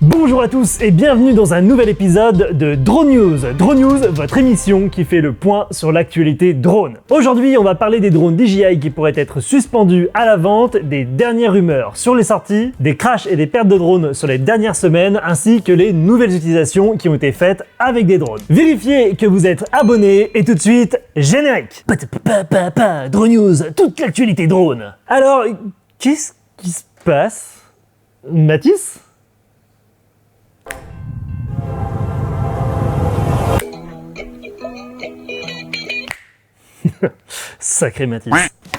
Bonjour à tous et bienvenue dans un nouvel épisode de Drone News. Drone News, votre émission qui fait le point sur l'actualité drone. Aujourd'hui, on va parler des drones DJI qui pourraient être suspendus à la vente, des dernières rumeurs sur les sorties, des crashs et des pertes de drones sur les dernières semaines, ainsi que les nouvelles utilisations qui ont été faites avec des drones. Vérifiez que vous êtes abonné et tout de suite, générique. Drone News, toute l'actualité drone. Alors, qu'est-ce qui se passe, Mathis ? Sacré Mathis.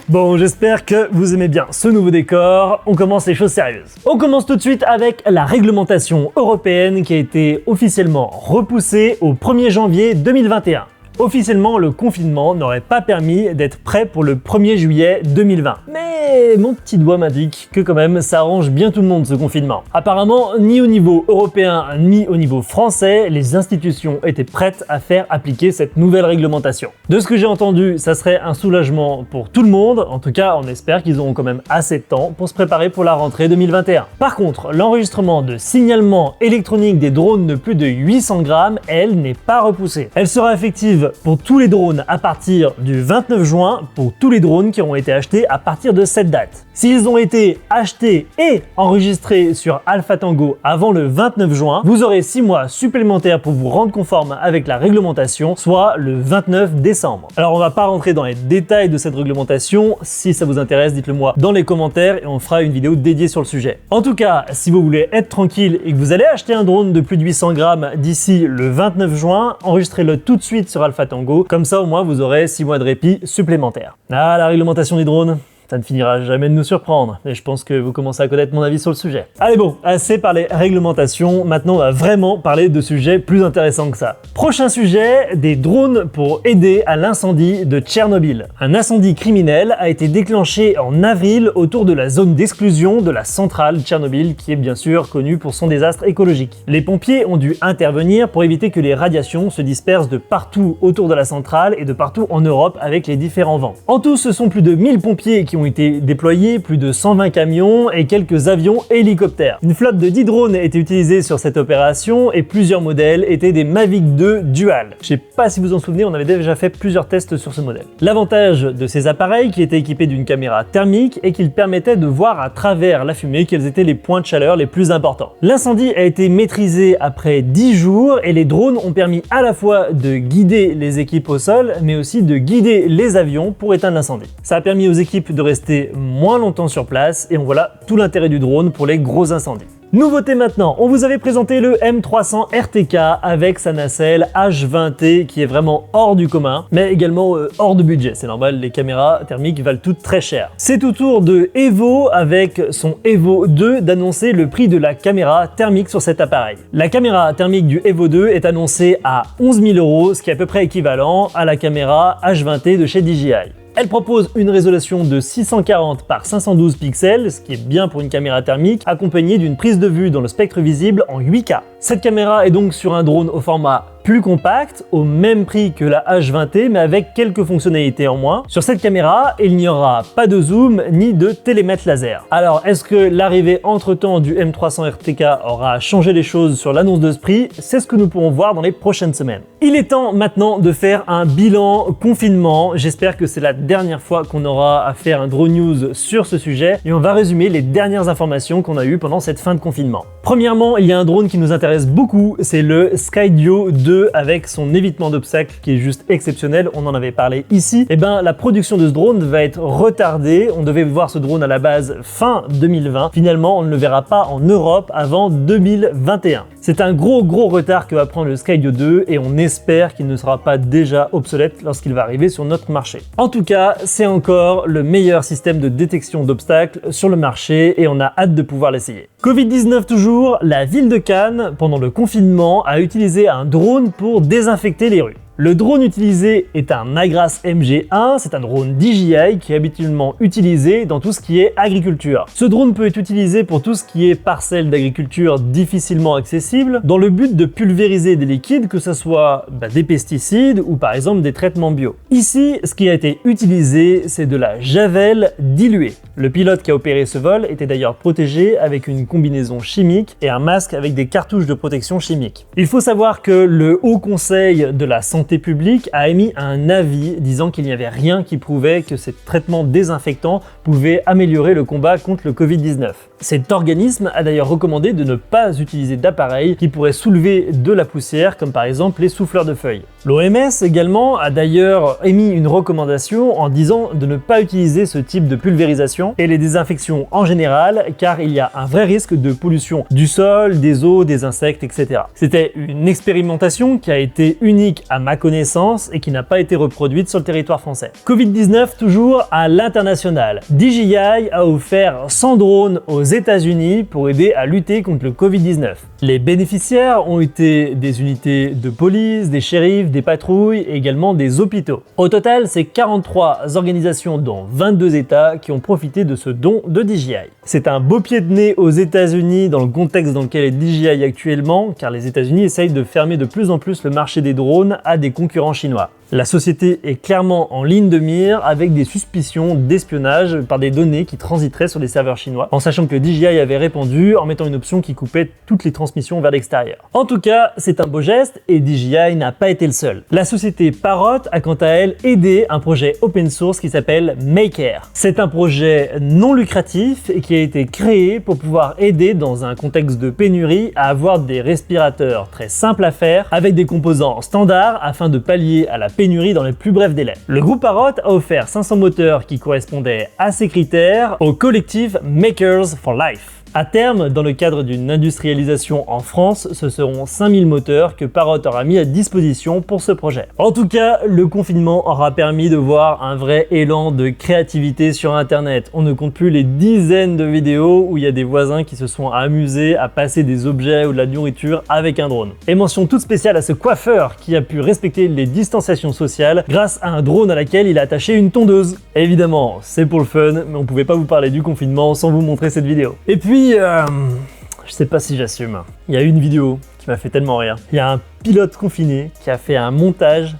Bon, j'espère que vous aimez bien ce nouveau décor. On commence les choses sérieuses. On commence tout de suite avec la réglementation européenne qui a été officiellement repoussée au 1er janvier 2021. Officiellement, le confinement n'aurait pas permis d'être prêt pour le 1er juillet 2020. Mais mon petit doigt m'indique que quand même ça arrange bien tout le monde ce confinement. Apparemment, ni au niveau européen ni au niveau français, les institutions étaient prêtes à faire appliquer cette nouvelle réglementation. De ce que j'ai entendu, ça serait un soulagement pour tout le monde. En tout cas, on espère qu'ils auront quand même assez de temps pour se préparer pour la rentrée 2021. Par contre, l'enregistrement de signalement électronique des drones de plus de 800 grammes, elle, n'est pas repoussée. Elle sera effective pour tous les drones à partir du 29 juin, pour tous les drones qui auront été achetés à partir de cette date. S'ils ont été achetés et enregistrés sur Alpha Tango avant le 29 juin, vous aurez 6 mois supplémentaires pour vous rendre conforme avec la réglementation, soit le 29 décembre. Alors on va pas rentrer dans les détails de cette réglementation, si ça vous intéresse, dites-le moi dans les commentaires et on fera une vidéo dédiée sur le sujet. En tout cas, si vous voulez être tranquille et que vous allez acheter un drone de plus de 800 grammes d'ici le 29 juin, enregistrez-le tout de suite sur Alpha Tango, comme ça au moins vous aurez 6 mois de répit supplémentaires. Ah, la réglementation des drones, ça ne finira jamais de nous surprendre, et je pense que vous commencez à connaître mon avis sur le sujet. Allez bon, assez parlé réglementation, maintenant on va vraiment parler de sujets plus intéressants que ça. Prochain sujet, des drones pour aider à l'incendie de Tchernobyl. Un incendie criminel a été déclenché en avril autour de la zone d'exclusion de la centrale Tchernobyl, qui est bien sûr connue pour son désastre écologique. Les pompiers ont dû intervenir pour éviter que les radiations se dispersent de partout autour de la centrale et de partout en Europe avec les différents vents. En tout, ce sont plus de 1000 pompiers qui ont été déployés, plus de 120 camions et quelques avions et hélicoptères. Une flotte de 10 drones était utilisée sur cette opération et plusieurs modèles étaient des Mavic 2 Dual. Je sais pas si vous en souvenez, on avait déjà fait plusieurs tests sur ce modèle. L'avantage de ces appareils qui étaient équipés d'une caméra thermique est qu'ils permettaient de voir à travers la fumée quels étaient les points de chaleur les plus importants. L'incendie a été maîtrisé après 10 jours et les drones ont permis à la fois de guider les équipes au sol mais aussi de guider les avions pour éteindre l'incendie. Ça a permis aux équipes de rester moins longtemps sur place et on voit là tout l'intérêt du drone pour les gros incendies. Nouveauté maintenant, on vous avait présenté le M300 RTK avec sa nacelle H20T qui est vraiment hors du commun, mais également hors de budget. C'est normal, les caméras thermiques valent toutes très cher. C'est au tour de Evo avec son Evo 2 d'annoncer le prix de la caméra thermique sur cet appareil. La caméra thermique du Evo 2 est annoncée à 11 000 €, ce qui est à peu près équivalent à la caméra H20T de chez DJI. Elle propose une résolution de 640 par 512 pixels, ce qui est bien pour une caméra thermique, accompagnée d'une prise de vue dans le spectre visible en 8K. Cette caméra est donc sur un drone au format plus compact, au même prix que la H20T, mais avec quelques fonctionnalités en moins. Sur cette caméra, il n'y aura pas de zoom ni de télémètre laser. Alors, est-ce que l'arrivée entre-temps du M300 RTK aura changé les choses sur l'annonce de ce prix? C'est ce que nous pourrons voir dans les prochaines semaines. Il est temps maintenant de faire un bilan confinement. J'espère que c'est la dernière fois qu'on aura à faire un Drone News sur ce sujet et on va résumer les dernières informations qu'on a eues pendant cette fin de confinement. Premièrement, il y a un drone qui nous intéresse beaucoup, c'est le Skydio 2 avec son évitement d'obstacles qui est juste exceptionnel, on en avait parlé ici. Et ben la production de ce drone va être retardée, on devait voir ce drone à la base fin 2020, finalement on ne le verra pas en Europe avant 2021. C'est un gros retard que va prendre le Skydio 2 et on espère qu'il ne sera pas déjà obsolète lorsqu'il va arriver sur notre marché. En tout cas, c'est encore le meilleur système de détection d'obstacles sur le marché et on a hâte de pouvoir l'essayer. Covid-19 toujours, la ville de Cannes, pendant le confinement, a utilisé un drone pour désinfecter les rues. Le drone utilisé est un Agras MG1, c'est un drone DJI qui est habituellement utilisé dans tout ce qui est agriculture. Ce drone peut être utilisé pour tout ce qui est parcelles d'agriculture difficilement accessibles, dans le but de pulvériser des liquides, que ce soit des pesticides ou par exemple des traitements bio. Ici, ce qui a été utilisé, c'est de la javel diluée. Le pilote qui a opéré ce vol était d'ailleurs protégé avec une combinaison chimique et un masque avec des cartouches de protection chimique. Il faut savoir que le Haut Conseil de la Santé publique a émis un avis disant qu'il n'y avait rien qui prouvait que ces traitements désinfectants pouvaient améliorer le combat contre le Covid-19. Cet organisme a d'ailleurs recommandé de ne pas utiliser d'appareils qui pourraient soulever de la poussière, comme par exemple les souffleurs de feuilles. L'OMS également a d'ailleurs émis une recommandation en disant de ne pas utiliser ce type de pulvérisation et les désinfections en général, car il y a un vrai risque de pollution du sol, des eaux, des insectes, etc. C'était une expérimentation qui a été unique à ma connaissance et qui n'a pas été reproduite sur le territoire français. Covid-19 toujours à l'international. DJI a offert 100 drones aux États-Unis pour aider à lutter contre le Covid-19. Les bénéficiaires ont été des unités de police, des shérifs, des patrouilles et également des hôpitaux. Au total, c'est 43 organisations dans 22 États qui ont profité de ce don de DJI. C'est un beau pied de nez aux États-Unis dans le contexte dans lequel est DJI actuellement, car les États-Unis essayent de fermer de plus en plus le marché des drones à des concurrents chinois. La société est clairement en ligne de mire avec des suspicions d'espionnage par des données qui transiteraient sur des serveurs chinois, en sachant que DJI avait répondu en mettant une option qui coupait toutes les transmissions vers l'extérieur. En tout cas, c'est un beau geste et DJI n'a pas été le seul. La société Parrot a quant à elle aidé un projet open source qui s'appelle Maker. C'est un projet non lucratif et qui a été créé pour pouvoir aider dans un contexte de pénurie à avoir des respirateurs très simples à faire avec des composants standards afin de pallier à la pénurie dans les plus brefs délais. Le groupe Parrot a offert 500 moteurs qui correspondaient à ces critères au collectif Makers for Life. À terme, dans le cadre d'une industrialisation en France, ce seront 5000 moteurs que Parrot aura mis à disposition pour ce projet. En tout cas, le confinement aura permis de voir un vrai élan de créativité sur Internet. On ne compte plus les dizaines de vidéos où il y a des voisins qui se sont amusés à passer des objets ou de la nourriture avec un drone. Et mention toute spéciale à ce coiffeur qui a pu respecter les distanciations sociales grâce à un drone à laquelle il a attaché une tondeuse. Évidemment, c'est pour le fun, mais on pouvait pas vous parler du confinement sans vous montrer cette vidéo. Et puis, je sais pas si j'assume. Il y a une vidéo qui m'a fait tellement rire. Il y a un pilote confiné qui a fait un montage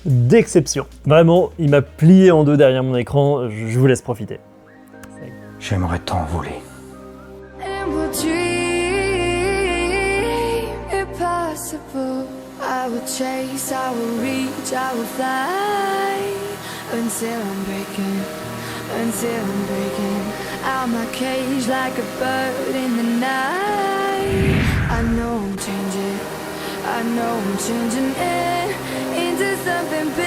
d'exception. Vraiment, il m'a plié en deux derrière mon écran. Je vous laisse profiter. J'aimerais t'en voler. Until I'm breaking out my cage like a bird in the night. I know I'm changing into something big.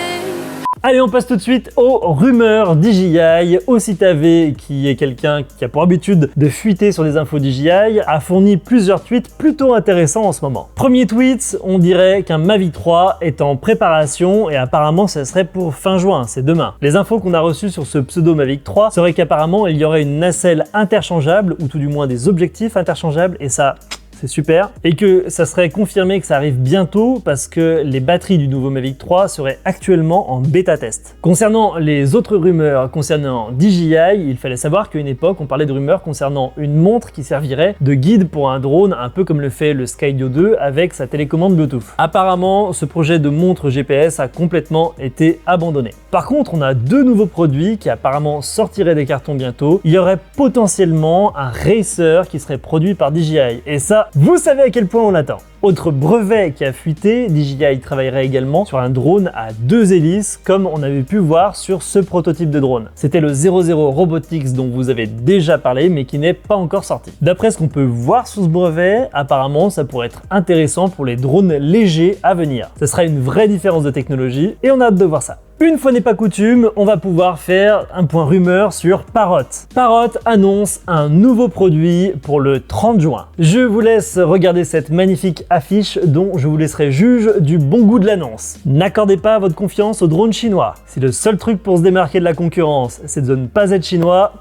Allez, on passe tout de suite aux rumeurs DJI. Ocitave, qui est quelqu'un qui a pour habitude de fuiter sur des infos DJI, a fourni plusieurs tweets plutôt intéressants en ce moment. Premier tweet, on dirait qu'un Mavic 3 est en préparation et apparemment ça serait pour fin juin, c'est demain. Les infos qu'on a reçues sur ce pseudo Mavic 3 seraient qu'apparemment il y aurait une nacelle interchangeable ou tout du moins des objectifs interchangeables et ça... c'est super, et que ça serait confirmé que ça arrive bientôt parce que les batteries du nouveau Mavic 3 seraient actuellement en bêta test. Concernant les autres rumeurs concernant DJI, il fallait savoir qu'à une époque on parlait de rumeurs concernant une montre qui servirait de guide pour un drone, un peu comme le fait le Skydio 2 avec sa télécommande Bluetooth. Apparemment, ce projet de montre GPS a complètement été abandonné. Par contre, on a deux nouveaux produits qui apparemment sortiraient des cartons bientôt. Il y aurait potentiellement un racer qui serait produit par DJI, et ça, vous savez à quel point on l'attend. Autre brevet qui a fuité, DJI travaillerait également sur un drone à 2 hélices comme on avait pu voir sur ce prototype de drone. C'était le 00 Robotics dont vous avez déjà parlé mais qui n'est pas encore sorti. D'après ce qu'on peut voir sur ce brevet, apparemment ça pourrait être intéressant pour les drones légers à venir. Ce sera une vraie différence de technologie et on a hâte de voir ça. Une fois n'est pas coutume, on va pouvoir faire un point rumeur sur Parrot. Parrot annonce un nouveau produit pour le 30 juin. Je vous laisse regarder cette magnifique affiche dont je vous laisserai juge du bon goût de l'annonce. N'accordez pas votre confiance aux drones chinois. Si le seul truc pour se démarquer de la concurrence, c'est de ne pas être chinois,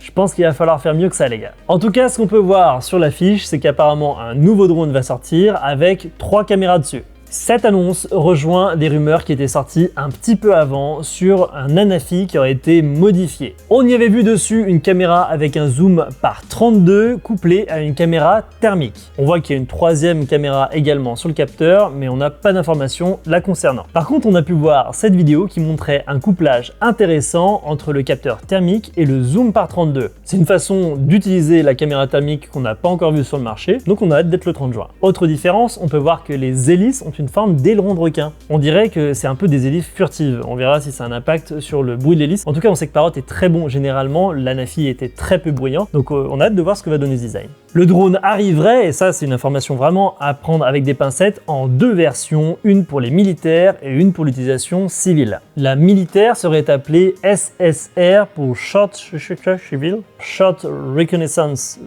je pense qu'il va falloir faire mieux que ça les gars. En tout cas, ce qu'on peut voir sur l'affiche, c'est qu'apparemment un nouveau drone va sortir avec 3 caméras dessus. Cette annonce rejoint des rumeurs qui étaient sorties un petit peu avant sur un Anafi qui aurait été modifié. On y avait vu dessus une caméra avec un zoom par 32 couplé à une caméra thermique. On voit qu'il y a une troisième caméra également sur le capteur, mais on n'a pas d'informations la concernant. Par contre, on a pu voir cette vidéo qui montrait un couplage intéressant entre le capteur thermique et le zoom par 32. C'est une façon d'utiliser la caméra thermique qu'on n'a pas encore vue sur le marché, donc on a hâte d'être le 30 juin. Autre différence, on peut voir que les hélices ont une forme d'aileron de requin. On dirait que c'est un peu des hélices furtives. On verra si ça a un impact sur le bruit de l'hélice. En tout cas, on sait que Parrot est très bon généralement. L'Anafi était très peu bruyant, donc on a hâte de voir ce que va donner ce design. Le drone arriverait, et ça c'est une information vraiment à prendre avec des pincettes, en deux versions, une pour les militaires et une pour l'utilisation civile. La militaire serait appelée SSR pour Short Reconnaissance,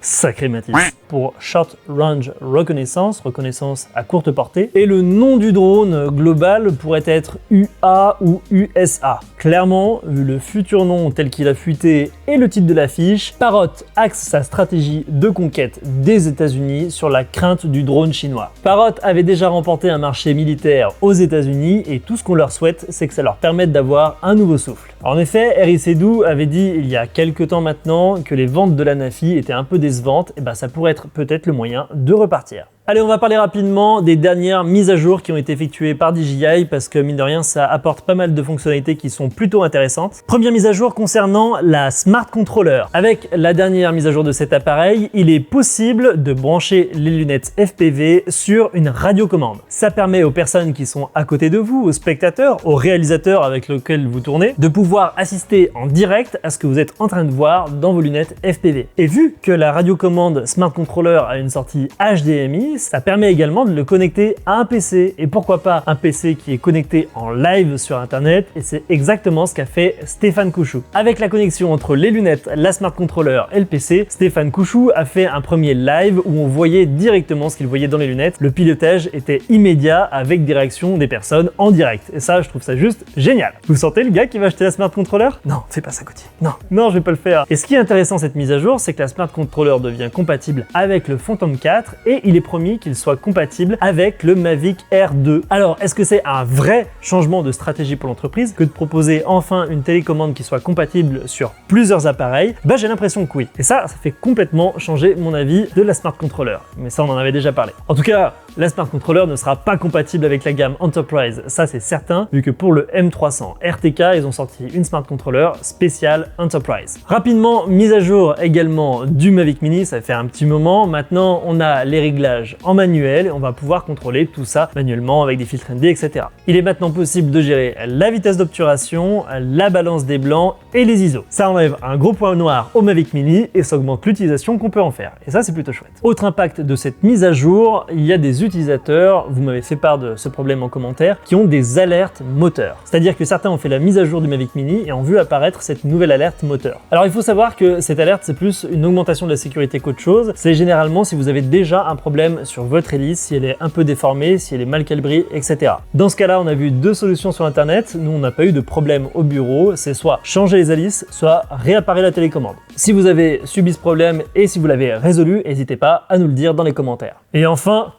sacré Mathis, pour Short Range Reconnaissance, reconnaissance à courte portée, et le nom du drone global pourrait être UA ou USA. Clairement, vu le futur nom tel qu'il a fuité et le titre de l'affiche, Parrot axe sa stratégie de conquête des États-Unis sur la crainte du drone chinois. Parrot avait déjà remporté un marché militaire aux États-Unis et tout ce qu'on leur souhaite, c'est que ça leur permette d'avoir un nouveau souffle. En effet, Herri Sédou avait dit il y a quelques temps maintenant que les ventes de l'Anafi étaient un peu décevantes, et ça pourrait être peut-être le moyen de repartir. Allez, on va parler rapidement des dernières mises à jour qui ont été effectuées par DJI parce que mine de rien, ça apporte pas mal de fonctionnalités qui sont plutôt intéressantes. Première mise à jour concernant la Smart Controller. Avec la dernière mise à jour de cet appareil, il est possible de brancher les lunettes FPV sur une radiocommande. Ça permet aux personnes qui sont à côté de vous, aux spectateurs, aux réalisateurs avec lesquels vous tournez, de pouvoir assister en direct à ce que vous êtes en train de voir dans vos lunettes FPV. Et vu que la radiocommande Smart Controller a une sortie HDMI, ça permet également de le connecter à un PC. Et pourquoi pas un PC qui est connecté en live sur Internet, et c'est exactement ce qu'a fait Stéphane Couchou. Avec la connexion entre les lunettes, la Smart Controller et le PC, Stéphane Couchou a fait un premier live où on voyait directement ce qu'il voyait dans les lunettes. Le pilotage était immédiat avec des réactions des personnes en direct. Et ça, je trouve ça juste génial. Vous sentez le gars qui va acheter la Smart Controller? Non, fais pas ça, Gauthier. Non, je vais pas le faire. Et ce qui est intéressant cette mise à jour, c'est que la Smart Controller devient compatible avec le Phantom 4 et il est promis qu'il soit compatible avec le Mavic Air 2. Alors, est-ce que c'est un vrai changement de stratégie pour l'entreprise que de proposer enfin une télécommande qui soit compatible sur plusieurs appareils? J'ai l'impression que oui. Et ça fait complètement changer mon avis de la Smart Controller. Mais ça, on en avait déjà parlé. En tout cas, la Smart Controller ne sera pas compatible avec la gamme Enterprise, ça c'est certain, vu que pour le M300 RTK, ils ont sorti une Smart Controller spéciale Enterprise. Rapidement, mise à jour également du Mavic Mini, ça fait un petit moment. Maintenant, on a les réglages en manuel et on va pouvoir contrôler tout ça manuellement avec des filtres ND, etc. Il est maintenant possible de gérer la vitesse d'obturation, la balance des blancs et les ISO. Ça enlève un gros point noir au Mavic Mini et ça augmente l'utilisation qu'on peut en faire. Et ça, c'est plutôt chouette. Autre impact de cette mise à jour, il y a des utilisateurs, vous m'avez fait part de ce problème en commentaire, qui ont des alertes moteurs. C'est-à-dire que certains ont fait la mise à jour du Mavic Mini et ont vu apparaître cette nouvelle alerte moteur. Alors il faut savoir que cette alerte, c'est plus une augmentation de la sécurité qu'autre chose. C'est généralement si vous avez déjà un problème sur votre hélice, si elle est un peu déformée, si elle est mal calibrée, etc. Dans ce cas-là, on a vu deux solutions sur internet. Nous, on n'a pas eu de problème au bureau. C'est soit changer les hélices, soit réapparer la télécommande. Si vous avez subi ce problème et si vous l'avez résolu, n'hésitez pas à nous le dire dans les commentaires. Et enfin,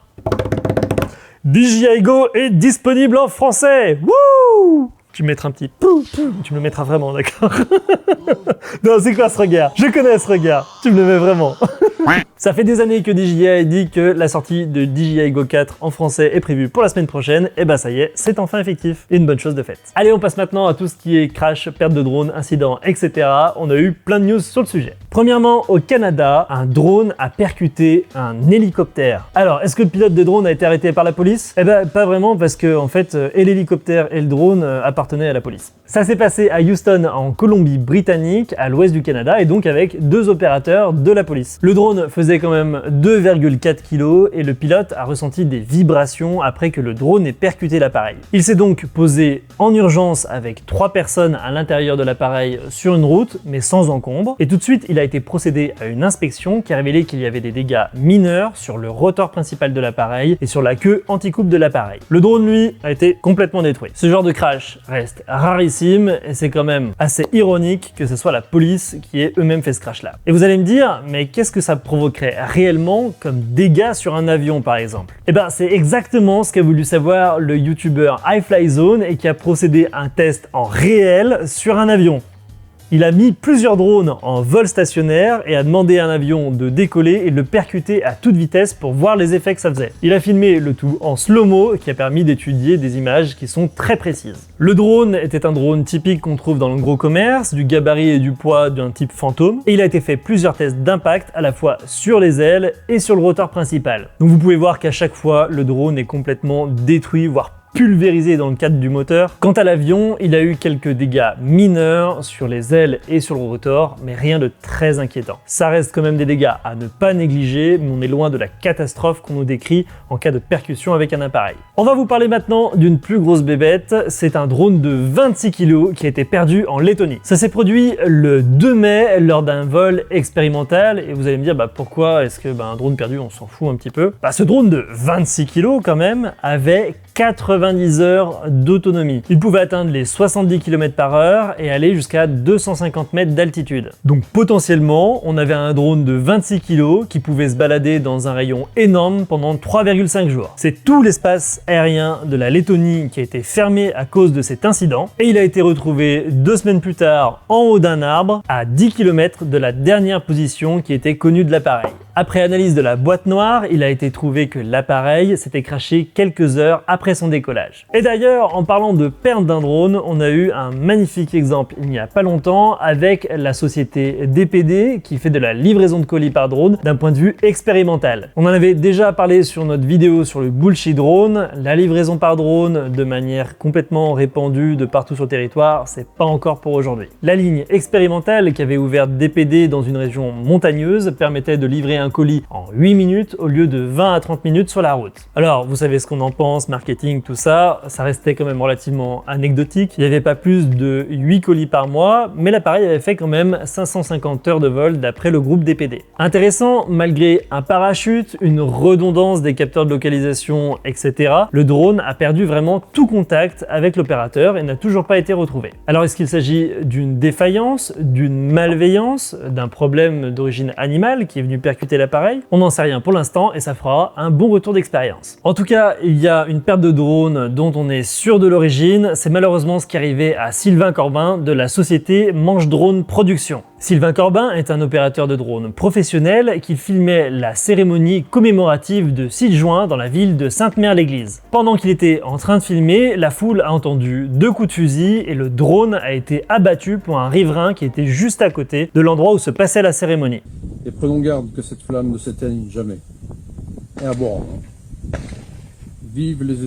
DJI Go est disponible en français. Wouh! Tu me mettras un petit pou, tu me le mettras vraiment, d'accord? Non, c'est quoi ce regard? Je connais ce regard. Tu me le mets vraiment. Ça fait des années que DJI a dit que la sortie de DJI Go 4 en français est prévue pour la semaine prochaine, et ça y est, c'est enfin effectif. Et une bonne chose de faite. Allez, on passe maintenant à tout ce qui est crash, perte de drone, incident, etc. On a eu plein de news sur le sujet. Premièrement, au Canada, un drone a percuté un hélicoptère. Alors, est-ce que le pilote de drone a été arrêté par la police? Pas vraiment, parce que en fait, et l'hélicoptère et le drone appartenaient à la police. Ça s'est passé à Houston, en Colombie-Britannique, à l'ouest du Canada, et donc avec deux opérateurs de la police. Le drone faisait quand même 2,4 kg et le pilote a ressenti des vibrations après que le drone ait percuté l'appareil. Il s'est donc posé en urgence avec 3 personnes à l'intérieur de l'appareil sur une route, mais sans encombre, et tout de suite il a été procédé à une inspection qui a révélé qu'il y avait des dégâts mineurs sur le rotor principal de l'appareil et sur la queue anti-coupe de l'appareil. Le drone, lui, a été complètement détruit. Ce genre de crash reste rarissime et c'est quand même assez ironique que ce soit la police qui ait eux-mêmes fait ce crash-là. Et vous allez me dire, mais qu'est-ce que ça provoquerait réellement comme dégâts sur un avion, par exemple? Eh ben, c'est exactement ce qu'a voulu savoir le youtubeur iFlyZone et qui a procédé à un test en réel sur un avion. Il a mis plusieurs drones en vol stationnaire et a demandé à un avion de décoller et de le percuter à toute vitesse pour voir les effets que ça faisait. Il a filmé le tout en slow-mo qui a permis d'étudier des images qui sont très précises. Le drone était un drone typique qu'on trouve dans le gros commerce, du gabarit et du poids d'un type fantôme, et il a été fait plusieurs tests d'impact à la fois sur les ailes et sur le rotor principal. Donc vous pouvez voir qu'à chaque fois, le drone est complètement détruit, voire pulvérisé dans le cadre du moteur. Quant à l'avion, il a eu quelques dégâts mineurs sur les ailes et sur le rotor, mais rien de très inquiétant. Ça reste quand même des dégâts à ne pas négliger, mais on est loin de la catastrophe qu'on nous décrit en cas de percussion avec un appareil. On va vous parler maintenant d'une plus grosse bébête, c'est un drone de 26 kg qui a été perdu en Lettonie. Ça s'est produit le 2 mai lors d'un vol expérimental, et vous allez me dire pourquoi est-ce que un drone perdu, on s'en fout un petit peu. Ce drone de 26 kg quand même avait 90 heures d'autonomie. Il pouvait atteindre les 70 km/h et aller jusqu'à 250 mètres d'altitude. Donc potentiellement, on avait un drone de 26 kg qui pouvait se balader dans un rayon énorme pendant 3,5 jours. C'est tout l'espace aérien de la Lettonie qui a été fermé à cause de cet incident et il a été retrouvé 2 semaines plus tard en haut d'un arbre à 10 km de la dernière position qui était connue de l'appareil. Après analyse de la boîte noire, il a été trouvé que l'appareil s'était crashé quelques heures après son décollage. Et d'ailleurs, en parlant de perte d'un drone, on a eu un magnifique exemple il n'y a pas longtemps avec la société DPD qui fait de la livraison de colis par drone d'un point de vue expérimental. On en avait déjà parlé sur notre vidéo sur le bullshit drone, la livraison par drone de manière complètement répandue de partout sur le territoire, c'est pas encore pour aujourd'hui. La ligne expérimentale qu'avait ouverte DPD dans une région montagneuse permettait de livrer un colis en 8 minutes au lieu de 20 à 30 minutes sur la route. Alors, vous savez ce qu'on en pense, marketing, tout ça, ça restait quand même relativement anecdotique. Il n'y avait pas plus de 8 colis par mois, mais l'appareil avait fait quand même 550 heures de vol d'après le groupe DPD. Intéressant, malgré un parachute, une redondance des capteurs de localisation, etc., le drone a perdu vraiment tout contact avec l'opérateur et n'a toujours pas été retrouvé. Alors, est-ce qu'il s'agit d'une défaillance, d'une malveillance, d'un problème d'origine animale qui est venu percuter l'appareil? On n'en sait rien pour l'instant et ça fera un bon retour d'expérience. En tout cas, il y a une perte de drone dont on est sûr de l'origine. C'est malheureusement ce qui est arrivé à Sylvain Corbin de la société Manche Drone Production. Sylvain Corbin est un opérateur de drone professionnel qui filmait la cérémonie commémorative de 6 juin dans la ville de Sainte-Mère-l'Église. Pendant qu'il était en train de filmer, la foule a entendu 2 coups de fusil et le drone a été abattu pour un riverain qui était juste à côté de l'endroit où se passait la cérémonie. Et prenons garde que cette flamme ne s'éteigne jamais. Et à boire. Vive les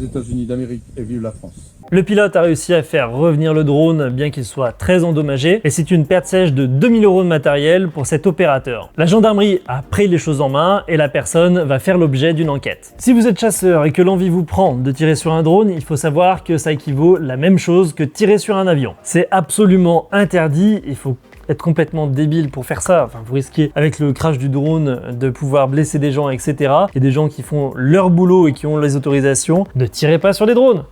États-Unis d'Amérique et vive la France. Le pilote a réussi à faire revenir le drone bien qu'il soit très endommagé et c'est une perte sèche de 2000 € de matériel pour cet opérateur. La gendarmerie a pris les choses en main et la personne va faire l'objet d'une enquête. Si vous êtes chasseur et que l'envie vous prend de tirer sur un drone, il faut savoir que ça équivaut la même chose que tirer sur un avion. C'est absolument interdit, il faut être complètement débile pour faire ça. Enfin, vous risquez, avec le crash du drone, de pouvoir blesser des gens, etc. Il y a des gens qui font leur boulot et qui ont les autorisations. Ne tirez pas sur des drones.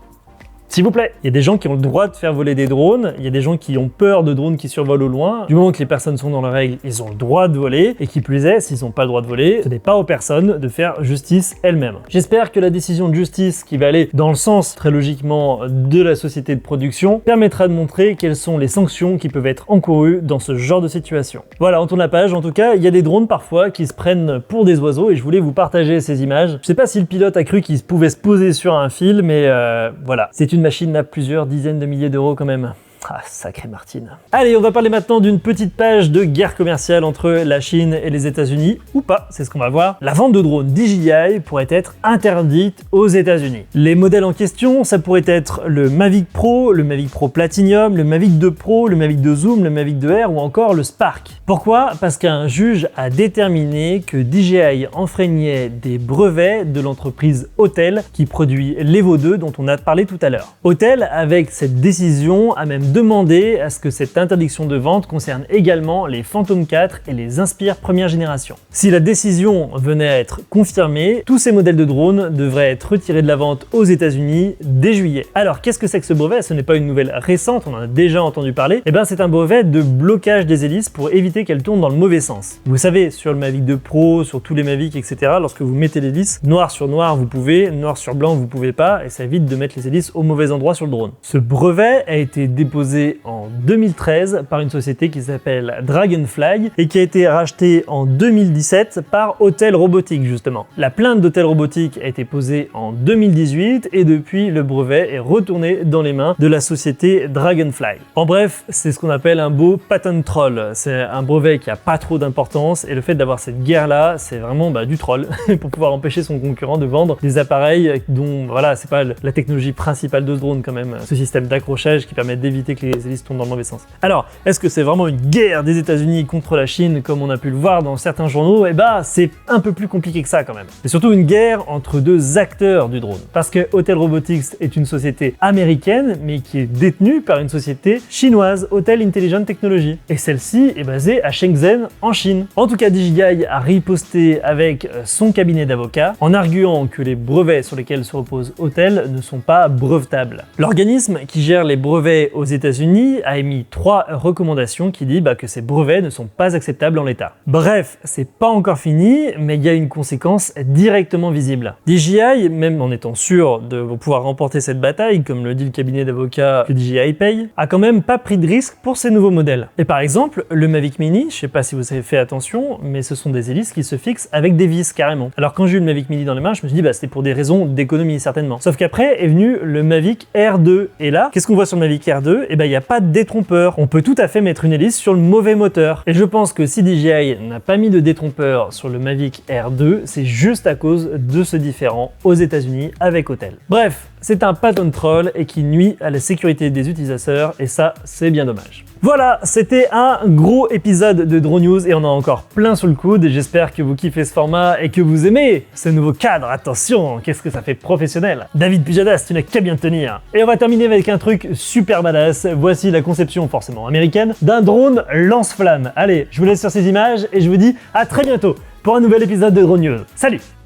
S'il vous plaît, il y a des gens qui ont le droit de faire voler des drones, il y a des gens qui ont peur de drones qui survolent au loin. Du moment que les personnes sont dans la règle, ils ont le droit de voler, et qui plus est, s'ils n'ont pas le droit de voler, ce n'est pas aux personnes de faire justice elles-mêmes. J'espère que la décision de justice qui va aller dans le sens, très logiquement, de la société de production, permettra de montrer quelles sont les sanctions qui peuvent être encourues dans ce genre de situation. Voilà, on tourne la page. En tout cas, il y a des drones parfois qui se prennent pour des oiseaux, et je voulais vous partager ces images. Je sais pas si le pilote a cru qu'il pouvait se poser sur un fil, mais voilà, c'est une machine à plusieurs dizaines de milliers d'euros quand même. Ah, sacré Martine. Allez, on va parler maintenant d'une petite page de guerre commerciale entre la Chine et les États-Unis, ou pas, c'est ce qu'on va voir. La vente de drones DJI pourrait être interdite aux États-Unis. Les modèles en question, ça pourrait être le Mavic Pro, le Mavic Pro Platinum, le Mavic 2 Pro, le Mavic 2 Zoom, le Mavic 2 Air ou encore le Spark. Pourquoi? Parce qu'un juge a déterminé que DJI enfreignait des brevets de l'entreprise Autel qui produit l'Evo 2 dont on a parlé tout à l'heure. Autel, avec cette décision, a même demandé à ce que cette interdiction de vente concerne également les Phantom 4 et les Inspire première génération. Si la décision venait à être confirmée, tous ces modèles de drones devraient être retirés de la vente aux États-Unis dès juillet. Alors qu'est-ce que c'est que ce brevet? Ce n'est pas une nouvelle récente, on en a déjà entendu parler. Eh bien c'est un brevet de blocage des hélices pour éviter qu'elles tournent dans le mauvais sens. Vous savez, sur le Mavic 2 Pro, sur tous les Mavic, etc., lorsque vous mettez l'hélice, noir sur noir vous pouvez, noir sur blanc vous pouvez pas, et ça évite de mettre les hélices au mauvais endroit sur le drone. Ce brevet a été déposé en 2013 par une société qui s'appelle Dragonfly et qui a été rachetée en 2017 par Autel Robotics justement. La plainte d'Autel Robotics a été posée en 2018 et depuis le brevet est retourné dans les mains de la société Dragonfly. En bref, c'est ce qu'on appelle un beau patent troll. C'est un brevet qui a pas trop d'importance et le fait d'avoir cette guerre là, c'est vraiment du troll pour pouvoir empêcher son concurrent de vendre des appareils dont voilà, c'est pas la technologie principale de ce drone quand même, ce système d'accrochage qui permet d'éviter que les hélices tournent dans le mauvais sens. Alors, est-ce que c'est vraiment une guerre des États-Unis contre la Chine comme on a pu le voir dans certains journaux? Eh bah, c'est un peu plus compliqué que ça quand même. C'est surtout une guerre entre deux acteurs du drone. Parce que Autel Robotics est une société américaine mais qui est détenue par une société chinoise, Autel Intelligent Technology. Et celle-ci est basée à Shenzhen en Chine. En tout cas, DJI a riposté avec son cabinet d'avocats en arguant que les brevets sur lesquels se repose Autel ne sont pas brevetables. L'organisme qui gère les brevets aux États-Unis a émis 3 recommandations qui disent que ces brevets ne sont pas acceptables en l'état. Bref, c'est pas encore fini, mais il y a une conséquence directement visible. DJI, même en étant sûr de pouvoir remporter cette bataille, comme le dit le cabinet d'avocats que DJI paye, a quand même pas pris de risque pour ces nouveaux modèles. Et par exemple, le Mavic Mini, je sais pas si vous avez fait attention, mais ce sont des hélices qui se fixent avec des vis carrément. Alors quand j'ai eu le Mavic Mini dans les mains, je me suis dit c'était pour des raisons d'économie certainement. Sauf qu'après est venu le Mavic Air 2 et là, qu'est-ce qu'on voit sur le Mavic Air 2? Il n'y a pas de détrompeur. On peut tout à fait mettre une hélice sur le mauvais moteur. Et je pense que si DJI n'a pas mis de détrompeur sur le Mavic Air 2, c'est juste à cause de ce différend aux États-Unis avec Autel. Bref, c'est un patent troll et qui nuit à la sécurité des utilisateurs et ça, c'est bien dommage. Voilà, c'était un gros épisode de Drone News et on a encore plein sous le coude. J'espère que vous kiffez ce format et que vous aimez ce nouveau cadre. Attention, qu'est-ce que ça fait professionnel. David Pujadas, tu n'as qu'à bien tenir. Et on va terminer avec un truc super badass. Voici la conception forcément américaine d'un drone lance-flamme. Allez, je vous laisse sur ces images et je vous dis à très bientôt pour un nouvel épisode de Drone News. Salut!